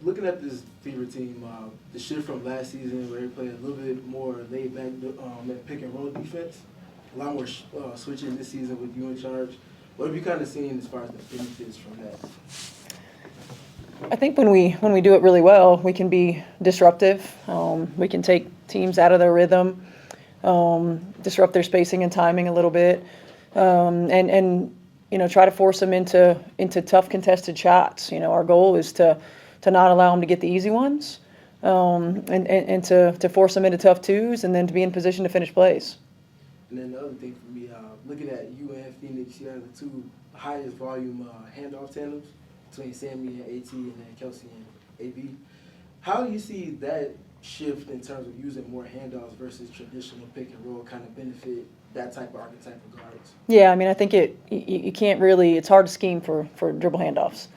looking at this Fever team, the shift from last season where they played a little bit more laid back pick and roll defense, a lot more switching this season with you in charge. What have you kind of seen as far as the benefits from that? I think when we do it really well, we can be disruptive. We can take teams out of their rhythm, disrupt their spacing and timing a little bit, and try to force them into tough contested shots. Our goal is to not allow them to get the easy ones, and to force them into tough twos, and then to be in position to finish plays. And then the other thing for me, looking at you and Phoenix, you have the two highest volume handoff tandems between Sammy and AT and then Kelsey and AB. How do you see that shift in terms of using more handoffs versus traditional pick and roll kind of benefit that type of archetype of guards? Yeah, I think you can't really, it's hard to scheme for dribble handoffs.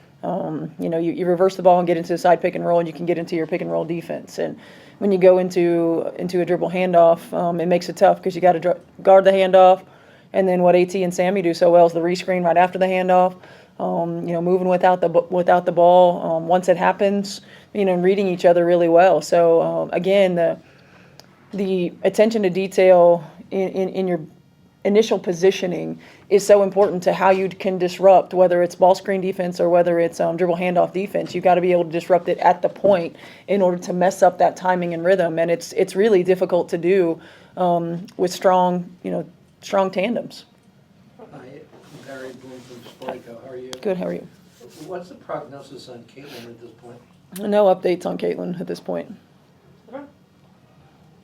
You reverse the ball and get into the side pick and roll, and you can get into your pick and roll defense. And when you go into a dribble handoff, it makes it tough because you got to guard the handoff. And then what AT and Sammy do so well is the rescreen right after the handoff. Moving without the ball once it happens, and reading each other really well. So again, the attention to detail in your initial positioning is so important to how you can disrupt, whether it's ball screen defense or whether it's dribble handoff defense. You've got to be able to disrupt it at the point in order to mess up that timing and rhythm, and it's really difficult to do with strong tandems. Hi, Barry Bloom from Sportico. How are you? Good. How are you? What's the prognosis on Caitlin at this point? No updates on Caitlin at this point.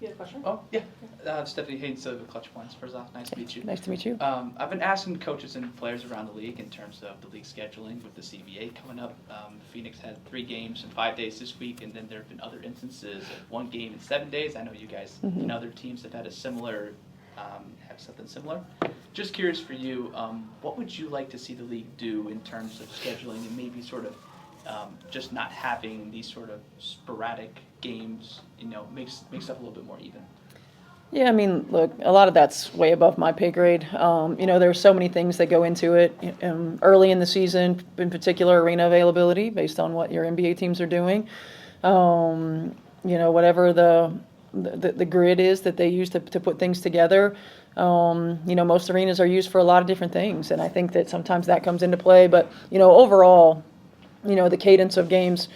You had a question? Oh, yeah. Stephanie Haynes with Clutch Points. First off, nice to meet you. Nice to meet you. I've been asking coaches and players around the league in terms of the league scheduling with the CBA coming up. Phoenix had 3 games in 5 days this week, and then there have been other instances of 1 game in 7 days. I know you guys and other teams have had a similar, have something similar. Just curious for you, what would you like to see the league do in terms of scheduling and maybe sort of just not having these sort of sporadic games, makes stuff a little bit more even? Yeah, look, a lot of that's way above my pay grade. There's so many things that go into it. Early in the season, in particular, arena availability based on what your NBA teams are doing. Whatever the grid is that they use to put things together. Most arenas are used for a lot of different things, and I think that sometimes that comes into play. But overall, the cadence of games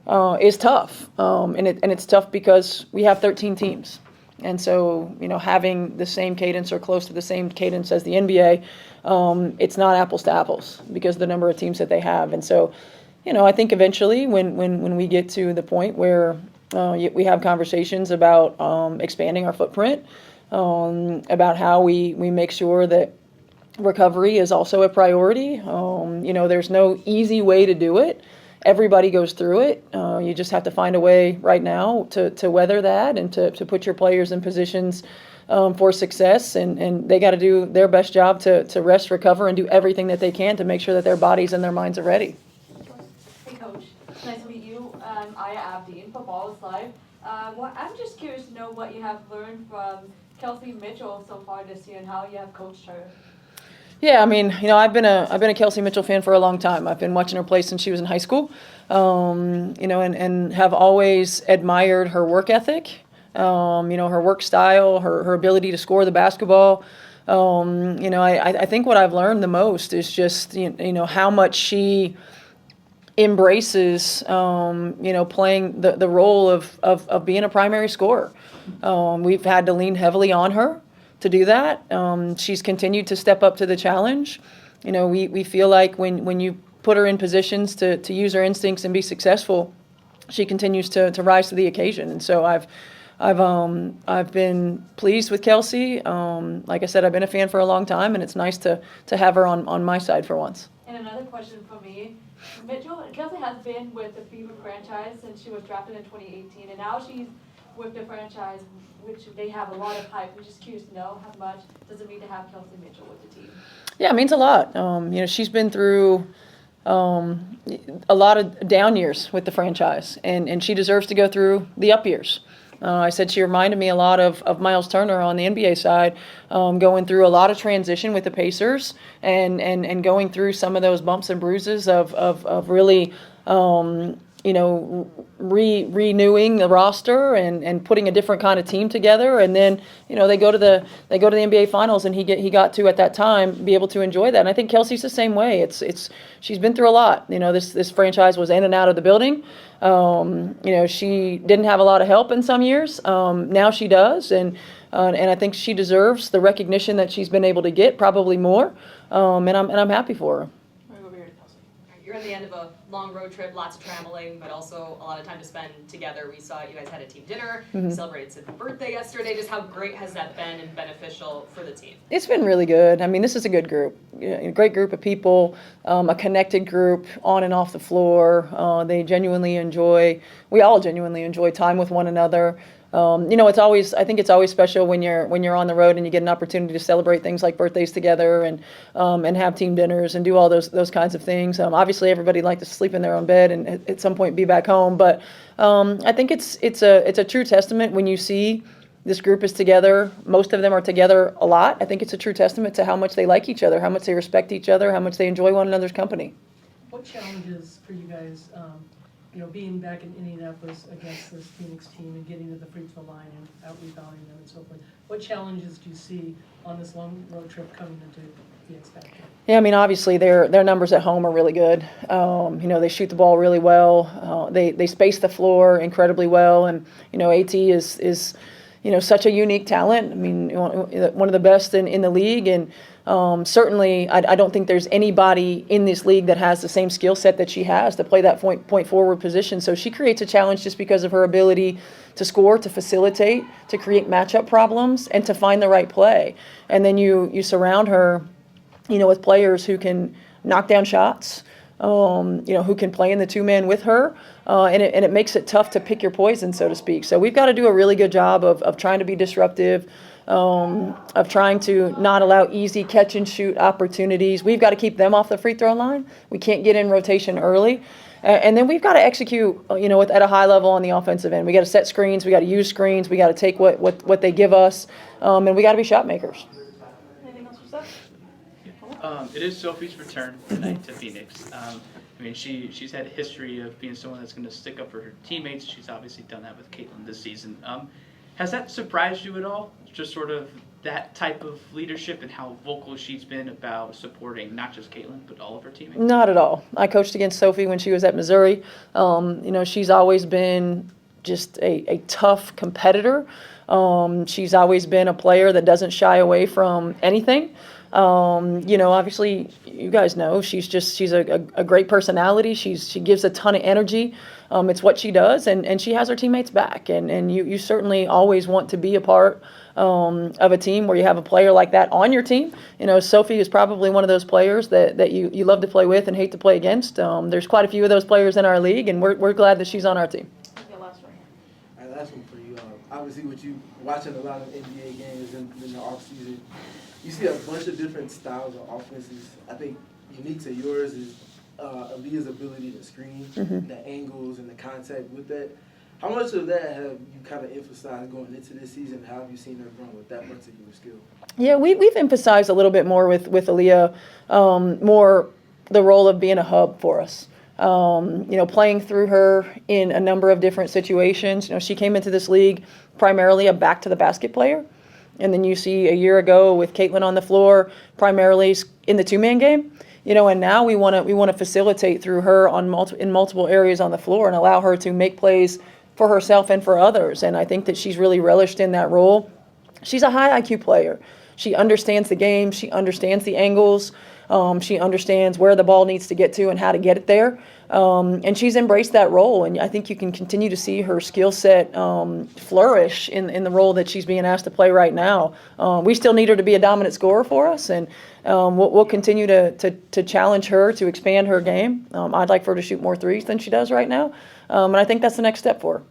is tough, and it's tough because we have 13 teams. And so, having the same cadence or close to the same cadence as the NBA, it's not apples to apples because of the number of teams that they have. And so, I think eventually when we get to the point where we have conversations about expanding our footprint, about how we make sure that recovery is also a priority. There's no easy way to do it. Everybody goes through it. You just have to find a way right now to weather that and to put your players in positions for success. And they got to do their best job to rest, recover, and do everything that they can to make sure that their bodies and their minds are ready. Hey, Coach. Nice to meet you. Aya Abdeen, Football is Live. I'm just curious to know what you have learned from Kelsey Mitchell so far this year and how you have coached her. Yeah, I've been a Kelsey Mitchell fan for a long time. I've been watching her play since she was in high school, and have always admired her work ethic, her work style, her ability to score the basketball. I think what I've learned the most is just, how much she embraces, playing the role of being a primary scorer. We've had to lean heavily on her to do that. She's continued to step up to the challenge. We feel like when you put her in positions to use her instincts and be successful, she continues to rise to the occasion. And so I've been pleased with Kelsey. Like I said, I've been a fan for a long time, and it's nice to have her on my side for once. And another question for me. Kelsey has been with the Fever franchise since she was drafted in 2018, and now she's with the franchise, which they have a lot of hype. We're just curious to know how much does it mean to have Kelsey Mitchell with the team? Yeah, it means a lot. She's been through a lot of down years with the franchise, and she deserves to go through the up years. I said she reminded me a lot of Miles Turner on the NBA side, going through a lot of transition with the Pacers and going through some of those bumps and bruises of really renewing the roster and putting a different kind of team together, and then they go to the NBA Finals, and he got to at that time be able to enjoy that. And I think Kelsey's the same way. She's been through a lot. This franchise was in and out of the building. She didn't have a lot of help in some years. Now she does, and I think she deserves the recognition that she's been able to get, probably more. And I'm happy for her. You're at the end of a long road trip, lots of traveling, but also a lot of time to spend together. We saw you guys had a team dinner, celebrated Sid's birthday yesterday. Just how great has that been and beneficial for the team? It's been really good. I mean, this is a good group, a great group of people, a connected group on and off the floor. We all genuinely enjoy time with one another. I think it's always special when you're on the road and you get an opportunity to celebrate things like birthdays together and have team dinners and do all those kinds of things. Obviously, everybody'd like to sleep in their own bed and at some point be back home. But I think it's a true testament when you see this group is together. Most of them are together a lot. I think it's a true testament to how much they like each other, how much they respect each other, how much they enjoy one another's company. What challenges for you guys, being back in Indianapolis against this Phoenix team and getting to the free throw line and out-rebounding them and so forth, what challenges do you see on this long road trip coming into the X Factor? Yeah, I mean, obviously their numbers at home are really good. They shoot the ball really well. They space the floor incredibly well, and AT is such a unique talent. I mean, one of the best in the league, and certainly I don't think there's anybody in this league that has the same skill set that she has to play that point forward position. So she creates a challenge just because of her ability to score, to facilitate, to create matchup problems, and to find the right play. And then you surround her, with players who can knock down shots, who can play in the two-man with her, and it makes it tough to pick your poison, so to speak. So we've got to do a really good job of trying to be disruptive, of trying to not allow easy catch-and-shoot opportunities. We've got to keep them off the free throw line. We can't get in rotation early. And then we've got to execute, at a high level on the offensive end. We got to set screens. We got to use screens. We got to take what they give us, and we got to be shot makers. Anything else for Steph? It is Sophie's return tonight to Phoenix. She's had a history of being someone that's going to stick up for her teammates. She's obviously done that with Caitlin this season. Has that surprised you at all? Just sort of that type of leadership and how vocal she's been about supporting not just Caitlin, but all of her teammates? Not at all. I coached against Sophie when she was at Missouri. She's always been just a tough competitor. She's always been a player that doesn't shy away from anything. Obviously, you guys know she's a great personality. She gives a ton of energy. It's what she does, and she has her teammates back. And you certainly always want to be a part of a team where you have a player like that on your team. Sophie is probably one of those players that you love to play with and hate to play against. There's quite a few of those players in our league, and we're glad that she's on our team. Okay, last one. All right, last one for you. Obviously, with you watching a lot of NBA games in the offseason, you see a bunch of different styles of offenses. I think unique to yours is Aaliyah's ability to screen, the angles and the contact with that. How much of that have you kind of emphasized going into this season? How have you seen her grow with that particular skill? Yeah, we've emphasized a little bit more with Aaliyah, more the role of being a hub for us. Playing through her in a number of different situations. She came into this league primarily a back-to-the-basket player. And then you see a year ago with Caitlin on the floor, primarily in the two-man game. And now we want to facilitate through her in multiple areas on the floor and allow her to make plays for herself and for others. And I think that she's really relished in that role. She's a high IQ player. She understands the game. She understands the angles. She understands where the ball needs to get to and how to get it there. And she's embraced that role. And I think you can continue to see her skill set flourish in the role that she's being asked to play right now. We still need her to be a dominant scorer for us. And we'll continue to challenge her to expand her game. I'd like for her to shoot more threes than she does right now. And I think that's the next step for her.